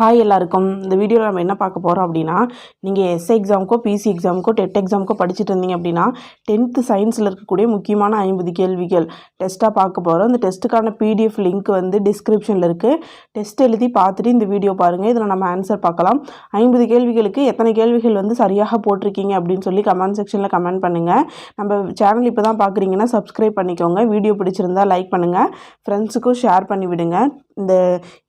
Hi எல்லாருக்கும். இந்த வீடியோவில் நம்ம என்ன பார்க்க போகிறோம் அப்படின்னா, நீங்கள் எஸ்ஐ எக்ஸாமுக்கோ பிசி எக்ஸாமுக்கோ டெட் எக்ஸாமுக்கோ படிச்சுட்டு இருந்தீங்க அப்படின்னா 10th சயின்ஸில் இருக்கக்கூடிய முக்கியமான 50 கேள்விகள் டெஸ்ட்டாக பார்க்க போகிறோம். இந்த டெஸ்ட்டுக்கான பிடிஎஃப் லிங்க் வந்து டிஸ்கிரிப்ஷனில் இருக்குது. டெஸ்ட் எழுதி பார்த்துட்டு இந்த வீடியோ பாருங்கள். இதில் நம்ம ஆன்சர் பார்க்கலாம். 50 கேள்விகளுக்கு எத்தனை கேள்விகள் வந்து சரியாக போட்டிருக்கீங்க அப்படின்னு சொல்லி கமெண்ட் செக்ஷனில் கமெண்ட் பண்ணுங்கள். நம்ம சேனல் இப்போ தான் பார்க்குறீங்கன்னா சப்ஸ்கிரைப் பண்ணிக்கோங்க. வீடியோ பிடிச்சிருந்தா லைக் பண்ணுங்கள், ஃப்ரெண்ட்ஸுக்கும் ஷேர் பண்ணி விடுங்க. இந்த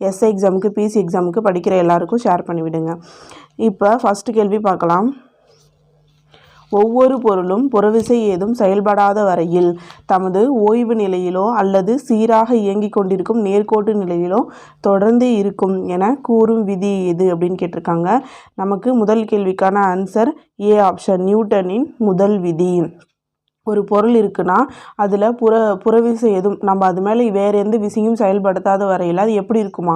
எஸ்ஐ எக்ஸாமுக்கு பிசி எக்ஸாமுக்கு படிக்கிற எல்லாருக்கும் ஷேர் பண்ணிவிடுங்க. இப்போ ஃபஸ்ட்டு கேள்வி பார்க்கலாம். ஒவ்வொரு பொருளும் புறவிசை ஏதும் செயல்படாத வரையில் தமது ஓய்வு நிலையிலோ அல்லது சீராக இயங்கிக் கொண்டிருக்கும் நேர்கோட்டு நிலையிலோ தொடர்ந்து இருக்கும் என கூறும் விதி எது அப்படின்னு கேட்டிருக்காங்க. நமக்கு முதல் கேள்விக்கான ஆன்சர் ஏ ஆப்ஷன், நியூட்டனின் முதல் விதி. ஒரு பொருள் இருக்குன்னா அதில் புறவிசை எதுவும் நம்ம அது மேலே வேறு எந்த விசையும் செயல்படுத்தாத வரையில் அது எப்படி இருக்குமா,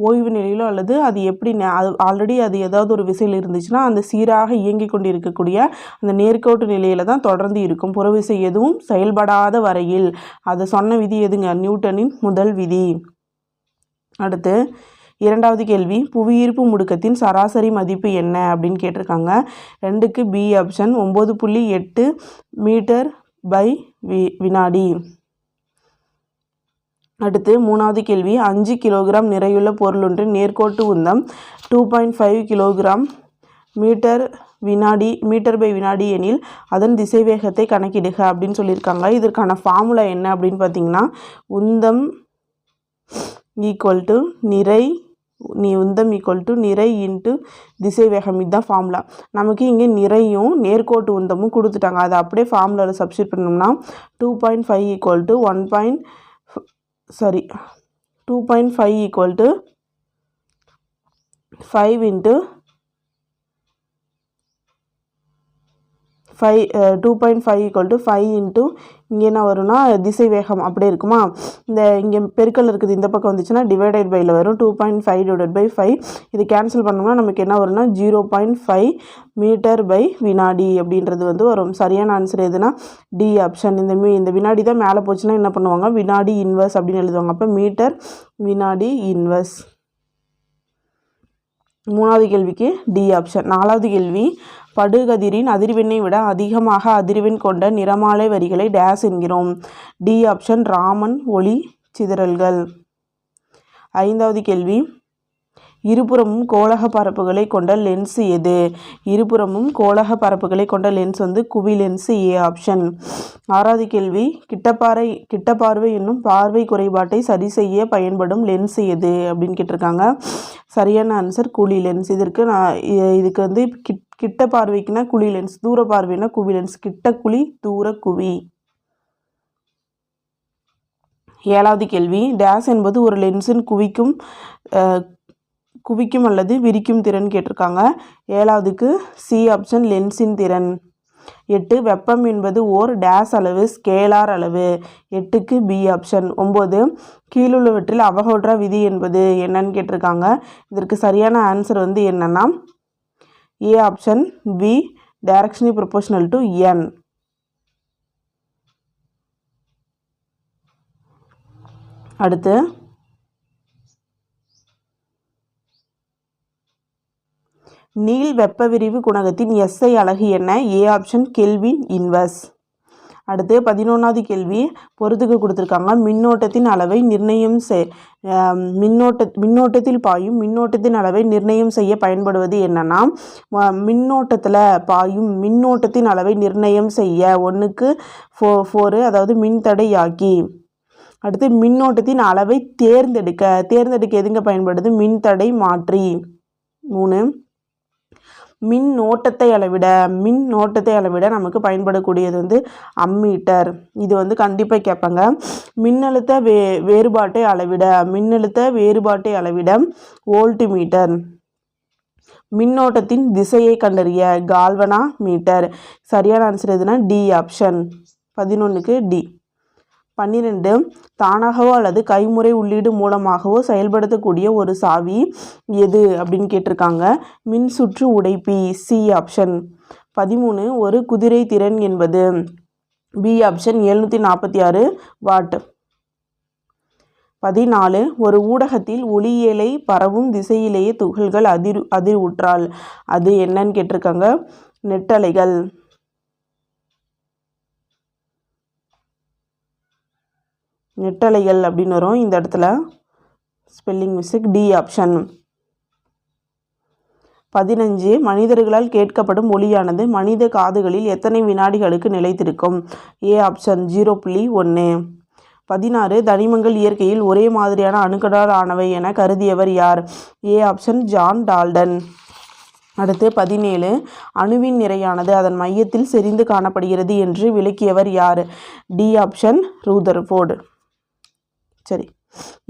ஓய்வு நிலையிலோ அல்லது அது எப்படி அது ஆல்ரெடி அது ஏதாவது ஒரு விசையில் இருந்துச்சுன்னா அந்த சீராக இயங்கி கொண்டு இருக்கக்கூடிய அந்த நேர்கோட்டு நிலையில் தான் தொடர்ந்து இருக்கும். புறவிசை எதுவும் செயல்படாத வரையில். அதை சொன்ன விதி எதுங்க? நியூட்டனின் முதல் விதி. அடுத்து இரண்டாவது கேள்வி, புவியீர்ப்பு முடுக்கத்தின் சராசரி மதிப்பு என்ன அப்படின்னு கேட்டிருக்காங்க. 2க்கு பி ஆப்ஷன், 9.8 மீட்டர் பை வினாடி. அடுத்து மூணாவது கேள்வி, 5 கிலோகிராம் நிறையுள்ள பொருள் ஒன்று நேர்கோட்டு உந்தம் 2.5 கிலோகிராம் மீட்டர் பை வினாடி எனில் அதன் திசைவேகத்தை கணக்கிடுக அப்படின்னு சொல்லியிருக்காங்க. இதற்கான ஃபார்முலா என்ன அப்படின்னு பார்த்தீங்கன்னா, உந்தம் ஈக்குவல் டு நிறை இன்ட்டு திசைவேகம். இதுதான் ஃபார்முலா. நமக்கு இங்கே நிறையும் நேர்கோட்டு உந்தமும் கொடுத்துட்டாங்க. அதை அப்படியே ஃபார்முலாவில் சப்ஸ்டிட் பண்ணோம்னா 2.5 equal to 2.5 equal to 5 into 2.5 equal to 5 into இங்கே என்ன வரும்னா திசைவேகம் அப்படியே இருக்குமா. இந்த இங்கே பெருக்கல் இருக்குது, இந்த பக்கம் வந்துச்சுன்னா டிவைடட் பையில் வரும். 2.5 டிவைடட் பை 5 இது கேன்சல் பண்ணோம்னா நமக்கு என்ன வரும்னா 0.5 மீட்டர் பை வினாடி அப்படின்றது வந்து வரும். சரியான ஆன்சர் எதுனா டி ஆப்ஷன். இந்த வினாடி தான் மேலே போச்சுன்னா என்ன பண்ணுவாங்க, வினாடி இன்வர்ஸ் அப்படின்னு எழுதுவாங்க. அப்போ மீட்டர் வினாடி இன்வர்ஸ். மூணாவது கேள்விக்கு டி ஆப்ஷன். நாலாவது கேள்வி, படுகதிரின் அதிர்வெண்ணை விட அதிகமாக அதிர்வெண் கொண்ட நிறமாலை வரிகளை டேஸ் என்கிறோம். டி ஆப்ஷன், ராமன் ஒளி சிதறல்கள். ஐந்தாவது கேள்வி, இருபுறமும் கோளக பரப்புகளை கொண்ட லென்ஸ் எது? இருபுறமும் கோளக பரப்புகளை கொண்ட லென்ஸ் வந்து குவி லென்ஸ், ஏ ஆப்ஷன். ஆறாவது கேள்வி, கிட்டப்பார்வை என்னும் பார்வை குறைபாட்டை சரி செய்ய பயன்படும் லென்ஸ் எது அப்படின்னு கேட்டிருக்காங்க. சரியான ஆன்சர் குழி லென்ஸ். இதுக்கு வந்து கிட்ட பார்வைக்குன்னா குழி லென்ஸ், தூர பார்வைனா குவி லென்ஸ். கிட்ட குழி, தூர குவி. ஏழாவது கேள்வி, டேஸ் என்பது ஒரு லென்ஸின் குவிக்கும் அல்லது விரிக்கும் திறன் கேட்டிருக்காங்க. ஏழாவதுக்கு சி ஆப்ஷன், லென்ஸின் திறன். 8, வெப்பம் என்பது ஓர் டேஸ் அளவு, ஸ்கேலார் அளவு. 8க்கு பி ஆப்ஷன். 9, கீழுள்ளவற்றில் அவகோட்ரா விதி என்பது என்னன்னு கேட்டிருக்காங்க. இதற்கு சரியான ஆன்சர் வந்து என்னன்னா A option, B directionally proportional to N. அடுத்து நீள் வெப்ப விரிவு குணகத்தின் எஸ்ஐ அலகு என்ன? A option, kelvin inverse. அடுத்து 11வது கேள்வி, பொறுத்துக்கு கொடுத்துருக்காங்க. மின்னோட்டத்தின் அளவை மின்னோட்டத்தில் பாயும் மின்னோட்டத்தின் அளவை நிர்ணயம் செய்ய பயன்படுவது என்னன்னா, மின்னோட்டத்தில் பாயும் மின்னோட்டத்தின் அளவை நிர்ணயம் செய்ய 1க்கு 4, அதாவது மின்தடையாக்கி. அடுத்து மின்னோட்டத்தின் அளவை தேர்ந்தெடுக்க எதுங்க பயன்படுது? மின்தடை மாற்றி. 3, மின்னோட்டத்தை அளவிட நமக்கு பயன்படக்கூடியது வந்து அம்மீட்டர். இது வந்து கண்டிப்பாக கேட்பாங்க. மின்னழுத்த வேறுபாட்டை அளவிட வோல்ட்மீட்டர். மின்னோட்டத்தின் திசையை கண்டறிய கால்வனா மீட்டர். சரியான ஆன்சர் எதுனா டி ஆப்ஷன். 11க்கு டி. 12, தானாகவோ அல்லது கைமுறை உள்ளீடு மூலமாகவோ செயல்படுத்தக்கூடிய ஒரு சாவி எது அப்படின்னு கேட்டிருக்காங்க. மின்சுற்று உடைப்பி, சி ஆப்ஷன். 13, ஒரு குதிரை திறன் என்பது? B option, 746 what. 14 ஒரு ஊடகத்தில் ஒளியியலை பரவும் திசையிலேயே துகள்கள் அதிர்வுற்றால் அது என்னன்னு கேட்டிருக்காங்க. நெட்டலைகள். நெட்டலைகள் அப்படின்னு வரும் இந்த இடத்துல. Spelling mistake. D option. 15 மனிதர்களால் கேட்கப்படும் ஒலியானது மனித காதுகளில் எத்தனை வினாடிகளுக்கு நிலைத்திருக்கும்? A option 0.1. 16 தனிமங்கள் இயற்கையில் ஒரே மாதிரியான அணுக்களால் ஆனவை என கருதியவர் யார்? A option John Dalton. அடுத்து 17 அணுவின் நிறையானது அதன் மையத்தில் செறிந்து காணப்படுகிறது என்று விளக்கியவர் யார்? D option Rutherford. சரி,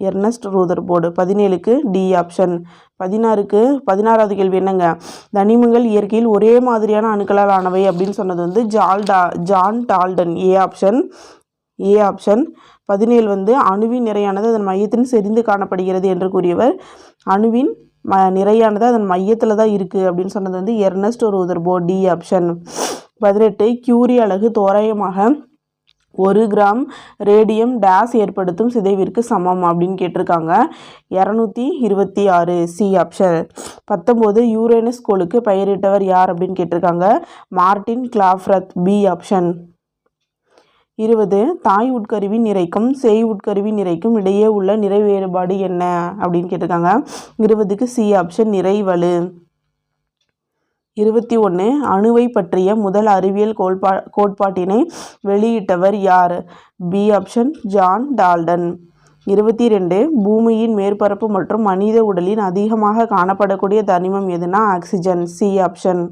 எர்னஸ்ட் ரூதர்ஃபோர்டு. 17க்கு டி ஆப்ஷன். 16வது கேள்வி என்னங்க? தனிமங்கள் இயற்கையில் ஒரே மாதிரியான அணுக்களால் ஆனவை அப்படின்னு சொன்னது வந்து ஜான் டால்டன். A option. 17 அணுவின் நிறையானது அதன் மையத்தில் செறிந்து காணப்படுகிறது என்று கூறியவர் அணுவின் நிறையானது அதன் மையத்தில் தான் இருக்குது அப்படின்னு சொன்னது வந்து Ernest Rutherford. D option. 18 curie அலகு தோராயமாக 1 கிராம் ரேடியம் டேஸ் ஏற்படுத்தும் சிதைவிற்கு சமம் அப்படின்னு கேட்டிருக்காங்க. 226. C option. 19 யூரேனஸ் கோளுக்கு பெயரிட்டவர் யார் அப்படின்னு கேட்டிருக்காங்க. மார்டின் கிளாஃப்ரத். B option. 20 தாய் உட்கருவி நிறைக்கும் சேய் உட்கருவி நிறைக்கும் இடையே உள்ள நிறை வேறுபாடு என்ன அப்படின்னு கேட்டிருக்காங்க. 20க்கு சி ஆப்ஷன் நிறைவலு. 21 அணுவை பற்றிய முதல் அறிவியல் கோட்பாட்டினை வெளியிட்டவர் யார்? B option John Dalton. 22 பூமியின் மேற்பரப்பு மற்றும் மனித உடலின் அதிகமாக காணப்படக்கூடிய தனிமம் எதுனா ஆக்சிஜன். C option.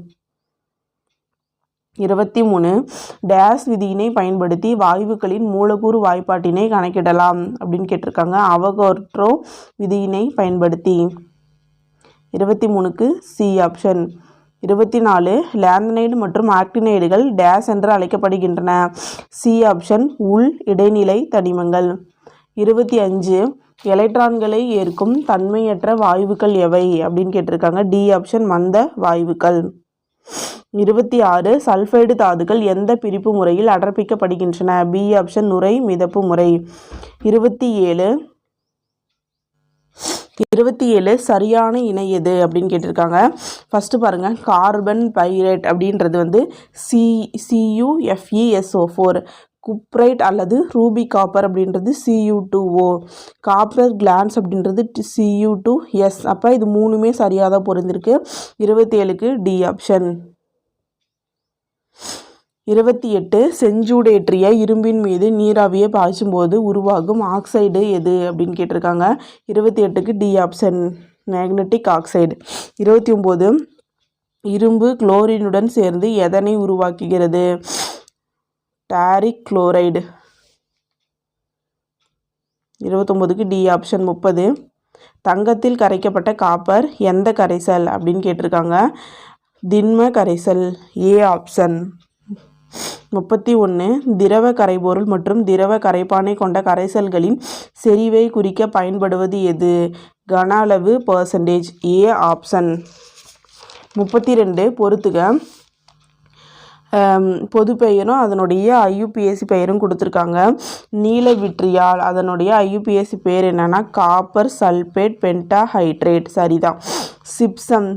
23 டேஸ் விதியினை பயன்படுத்தி வாயுக்களின் மூலக்கூறு வாய்ப்பாட்டினை கணக்கிடலாம் அப்படின்னு கேட்டிருக்காங்க. அவகோட்ரோ விதியினை பயன்படுத்தி. 23க்கு சி ஆப்ஷன். 24 லேந்தனைடு மற்றும் ஆக்டினைடுகள் டேஸ் என்று அழைக்கப்படுகின்றன. சி ஆப்ஷன் உள் இடைநிலை தனிமங்கள். 25 எலக்ட்ரான்களை ஏற்கும் தன்மையற்ற வாயுக்கள் எவை அப்படின்னு கேட்டிருக்காங்க. டி ஆப்ஷன் மந்த வாயுக்கள். 26 சல்ஃபைடு தாதுக்கள் எந்த பிரிப்பு முறையில் அடர்ப்பிக்கப்படுகின்றன? பி ஆப்ஷன் நுரை மிதப்பு முறை. 27 சரியான இணை எது அப்படின்னு கேட்டிருக்காங்க. ஃபஸ்ட்டு பாருங்கள், கார்பன் பைரேட் அப்படின்றது வந்து CuFeSO4. குப்ரைட் அல்லது ரூபி காப்பர் அப்படின்றது Cu2O. காப்பர் கிளான்ஸ் அப்படின்றது Cu2S. அப்போ இது மூணுமே சரியாக தான் பொருந்திருக்கு. 27க்கு டி ஆப்ஷன். 28 செஞ்சூடேற்றிய இரும்பின் மீது நீராவியை பாய்ச்சும் போது உருவாகும் ஆக்சைடு எது அப்படின்னு கேட்டிருக்காங்க. 28க்கு டி ஆப்ஷன் மேக்னட்டிக் ஆக்சைடு. 29 இரும்பு குளோரினுடன் சேர்ந்து எதனை உருவாக்குகிறது? டாரிக் குளோரைடு. 29க்கு டி ஆப்ஷன். 30 தங்கத்தில் கரைக்கப்பட்ட காப்பர் எந்த கரைசல் அப்படின்னு கேட்டிருக்காங்க. திண்ம கரைசல். A option. 31 திரவ கரைபொருள் மற்றும் திரவ கரைப்பானை கொண்ட கரைசல்களின் செறிவை குறிக்க பயன்படுவது எது? கன அளவு %. A option. 32 பொறுத்துக. பொது பெயரும் அதனுடைய IUPAC பெயரும் கொடுத்துருக்காங்க. நீல விட்ரியால் அதனுடைய IUPAC பெயர் என்னென்னா காப்பர் சல்பேட் பென்டாஹைட்ரேட். சரிதான்.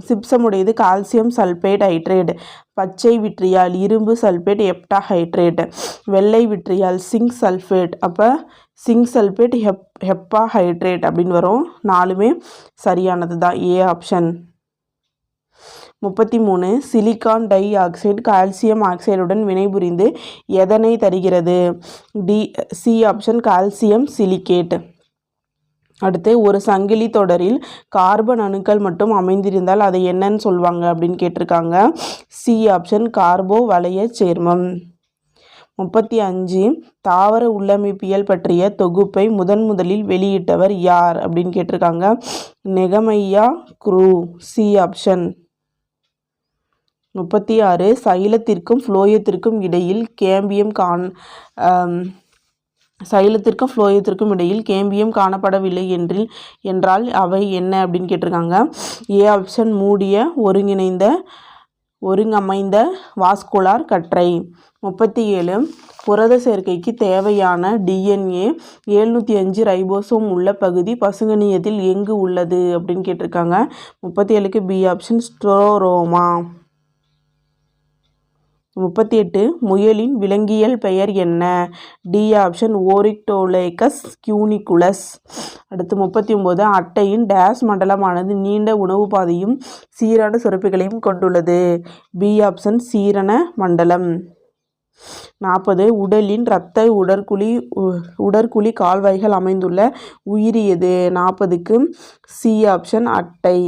சிப்சமுடையது கால்சியம் சல்பேட் ஹைட்ரேட். பச்சை விட்ரியால் இரும்பு சல்பேட் ஹெப்டாஹைட்ரேட். வெள்ளை விட்ரியால் சிங்க் சல்ஃபேட். அப்போ சிங்க் சல்பேட் ஹெப்பாஹைட்ரேட் அப்படின்னு வரும். நாலுமே சரியானது தான். A option. 33 silicon dioxide calcium ஆக்சைடுடன் வினைபுரிந்து எதனை தருகிறது? C option calcium silicate. அடுத்து ஒரு சங்கிலி தொடரில் கார்பன் அணுக்கள் மட்டும் அமைந்திருந்தால் அதை என்னன்னு சொல்லுவாங்க அப்படின்னு கேட்டிருக்காங்க. சி ஆப்ஷன் கார்போ வளைய சேர்மம். 35 தாவர உள்ளமைப்பியல் பற்றிய தொகுப்பை முதலில் வெளியிட்டவர் யார் அப்படின்னு கேட்டிருக்காங்க. நெகமையா குரூ. C option. 36 சைலத்திற்கும் ஃப்ளோயத்திற்கும் இடையில் கேம்பியம் காணப்படவில்லை என்றால் அவை என்ன அப்படின்னு கேட்டிருக்காங்க. ஏ ஆப்ஷன் மூடிய ஒருங்கிணைந்த ஒருங்கமைந்த வாஸ்குலார் கற்றை. 37 புரத சேர்க்கைக்கு தேவையான DNA 705 ரைபோசோம் உள்ள பகுதி பசுங்கனியத்தில் எங்கு உள்ளது அப்படின்னு கேட்டிருக்காங்க. 37க்கு பி ஆப்ஷன் ஸ்ட்ரோரோமா. 38 முயலின் விலங்கியல் பெயர் என்ன? டி ஆப்ஷன் ஓரிக்டோலேக்கஸ் கியூனிகுலஸ். அடுத்து 39 அட்டையின் டேஸ் மண்டலமானது நீண்ட உணவு பாதையும் சீரான சுரப்பிகளையும் கொண்டுள்ளது. பி ஆப்ஷன் சீரண மண்டலம். 40 உடலின் இரத்த உடற்குழி கால்வாய்கள் அமைந்துள்ள உயிரி எது? 40க்கு சி ஆப்ஷன் அட்டை.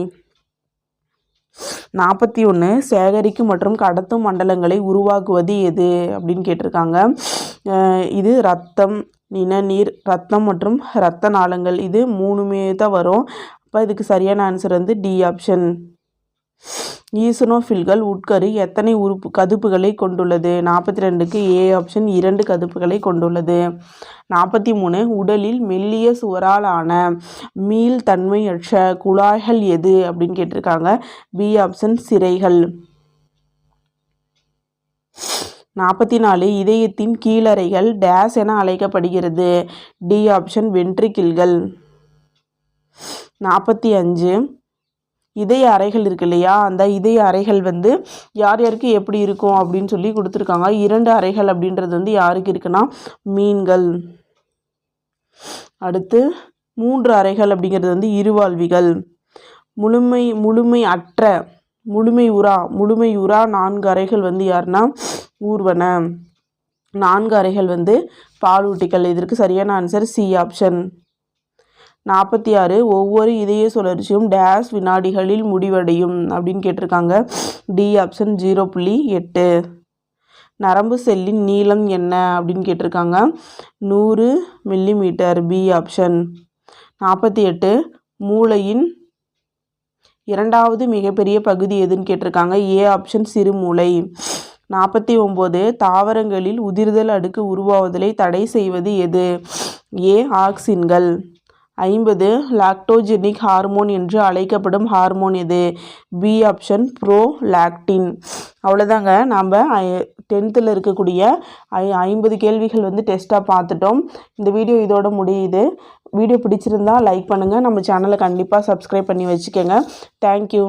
41 சேகரிக்கும் மற்றும் கடத்தும் மண்டலங்களை உருவாக்குவது எது அப்படின்னு கேட்டிருக்காங்க. இது இரத்தம், நிணநீர், இரத்தம் மற்றும் இரத்த நாளங்கள். இது 3மே தான் வரும். அப்போ இதுக்கு சரியான ஆன்சர் வந்து டி ஆப்ஷன். ஈசனோஃபில்கள் உட்கரு எத்தனை கதுப்புகளை கொண்டுள்ளது? 42க்கு ஏ ஆப்ஷன் 2 கதுப்புகளை கொண்டுள்ளது. 43 உடலில் மெல்லிய சுவரால் ஆன மீள்தன்மையற்ற குழாய்கள் எது அப்படின்னு கேட்டிருக்காங்க. B option சிரைகள். 44 இதயத்தின் கீழறைகள் டேஸ் என அழைக்கப்படுகிறது. D option வென்ட்ரிக்கிள்கள். 45 இதய அறைகள் இருக்கு இல்லையா, அந்த இதய அறைகள் வந்து யார் யாருக்கு எப்படி இருக்கும் அப்படின்னு சொல்லி கொடுத்துருக்காங்க. 2 அறைகள் அப்படின்றது வந்து யாருக்கு இருக்குன்னா மீன்கள். அடுத்து 3 அறைகள் அப்படிங்கிறது வந்து இருவாழ்விகள். முழுமையுறா 4 அறைகள் வந்து யாருன்னா ஊர்வன. 4 அறைகள் வந்து பாலூட்டிகள். இதற்கு சரியான ஆன்சர் சி ஆப்ஷன். 46 ஒவ்வொரு இதய சுழற்சியும் டேஸ் வினாடிகளில் முடிவடையும் அப்படின்னு கேட்டிருக்காங்க. D option 0.8. நரம்பு செல்லின் நீளம் என்ன அப்படின்னு கேட்டிருக்காங்க. 100 மில்லிமீட்டர். B option. 48 மூளையின் 2வது மிகப்பெரிய பகுதி எதுன்னு கேட்டிருக்காங்க. A option சிறுமூளை. 49 தாவரங்களில் உதிர்தல் அடுக்கு உருவாவதை தடை செய்வது எது? ஏ ஆக்சின்கள். 50 லாக்டோஜெனிக் ஹார்மோன் என்று அழைக்கப்படும் ஹார்மோன் எது? B option prolactin. அவ்வளோதாங்க, நம்ம 10th இருக்கக்கூடிய 50 கேள்விகள் வந்து டெஸ்ட்டாக பார்த்துட்டோம். இந்த வீடியோ இதோட முடியுது. வீடியோ பிடிச்சிருந்தா லைக் பண்ணுங்கள். நம்ம சேனலை கண்டிப்பாக சப்ஸ்கிரைப் பண்ணி வச்சுக்கோங்க. தேங்க்யூ.